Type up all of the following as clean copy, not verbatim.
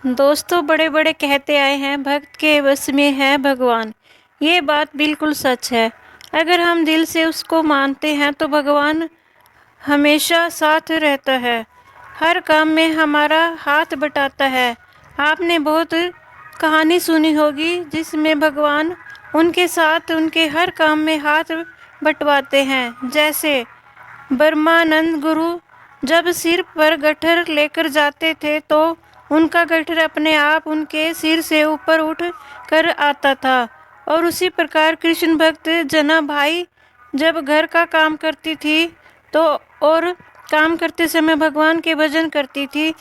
दोस्तों, बड़े बड़े कहते आए हैं भक्त के वश में है भगवान। ये बात बिल्कुल सच है। अगर हम दिल से उसको मानते हैं तो भगवान हमेशा साथ रहता है, हर काम में हमारा हाथ बटाता है। आपने बहुत कहानी सुनी होगी जिसमें भगवान उनके साथ उनके हर काम में हाथ बंटवाते हैं। जैसे ब्रह्मानंद गुरु जब सिर पर गट्ठर लेकर जाते थे तो उनका गट्ठर अपने आप उनके सिर से ऊपर उठ कर आता था। और उसी प्रकार कृष्ण भक्त जना भाई जब घर का काम करती थी तो और काम करते समय भगवान के भजन करती थी,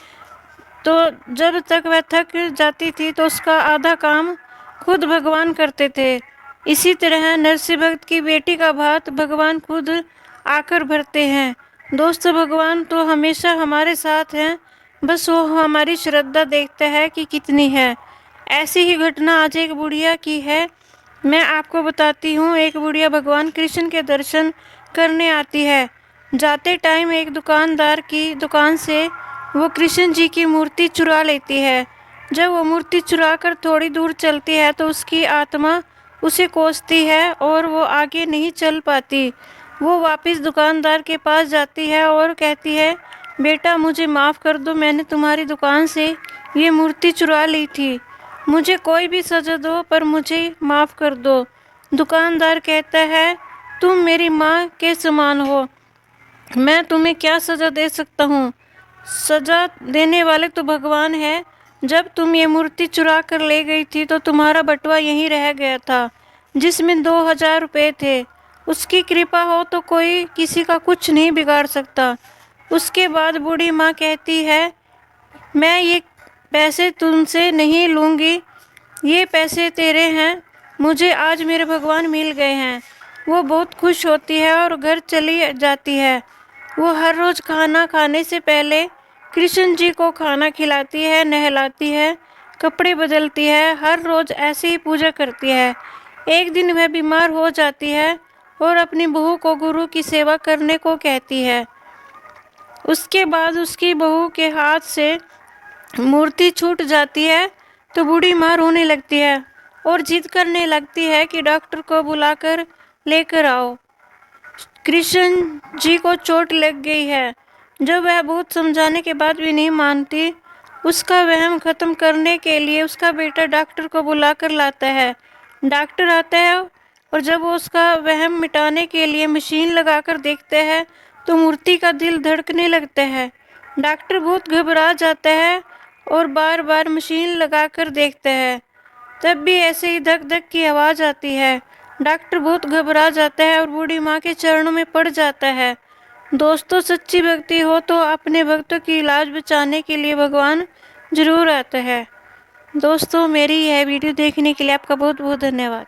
तो जब तक वह थक जाती थी तो उसका आधा काम खुद भगवान करते थे। इसी तरह नरसिंह भक्त की बेटी का भात भगवान खुद आकर भरते हैं। दोस्तों, भगवान तो हमेशा हमारे साथ हैं, बस वो हमारी श्रद्धा देखता है कि कितनी है। ऐसी ही घटना आज एक बुढ़िया की है। मैं आपको बताती हूँ। एक बुढ़िया भगवान कृष्ण के दर्शन करने आती है। जाते टाइम एक दुकानदार की दुकान से वो कृष्ण जी की मूर्ति चुरा लेती है। जब वो मूर्ति चुरा कर थोड़ी दूर चलती है तो उसकी आत्मा उसे कोसती है और वो आगे नहीं चल पाती। वो वापस दुकानदार के पास जाती है और कहती है, बेटा मुझे माफ़ कर दो, मैंने तुम्हारी दुकान से ये मूर्ति चुरा ली थी। मुझे कोई भी सज़ा दो पर मुझे माफ़ कर दो। दुकानदार कहता है, तुम मेरी माँ के समान हो, मैं तुम्हें क्या सज़ा दे सकता हूँ। सज़ा देने वाले तो भगवान है। जब तुम ये मूर्ति चुरा कर ले गई थी तो तुम्हारा बटुआ यहीं रह गया था जिसमें 2000 रुपये थे। उसकी कृपा हो तो कोई किसी का कुछ नहीं बिगाड़ सकता। उसके बाद बूढ़ी माँ कहती है, मैं ये पैसे तुमसे नहीं लूँगी, ये पैसे तेरे हैं, मुझे आज मेरे भगवान मिल गए हैं। वो बहुत खुश होती है और घर चली जाती है। वो हर रोज़ खाना खाने से पहले कृष्ण जी को खाना खिलाती है, नहलाती है, कपड़े बदलती है, हर रोज़ ऐसे ही पूजा करती है। एक दिन वह बीमार हो जाती है और अपनी बहू को गुरु की सेवा करने को कहती है। उसके बाद उसकी बहू के हाथ से मूर्ति छूट जाती है तो बूढ़ी माँ रोने लगती है और जिद करने लगती है कि डॉक्टर को बुलाकर लेकर आओ, कृष्ण जी को चोट लग गई है। जब वह बहुत समझाने के बाद भी नहीं मानती, उसका वहम खत्म करने के लिए उसका बेटा डॉक्टर को बुलाकर लाता है। डॉक्टर आता है और जब वो उसका वहम मिटाने के लिए मशीन लगाकर देखते हैं तो मूर्ति का दिल धड़कने लगता है। डॉक्टर बहुत घबरा जाता है और बार बार मशीन लगाकर देखता है, तब भी ऐसे ही धक धक की आवाज़ आती है। डॉक्टर बहुत घबरा जाता है और बूढ़ी माँ के चरणों में पड़ जाता है। दोस्तों, सच्ची भक्ति हो तो अपने भक्तों की इलाज बचाने के लिए भगवान जरूर आता है। दोस्तों, मेरी यह वीडियो देखने के लिए आपका बहुत बहुत धन्यवाद।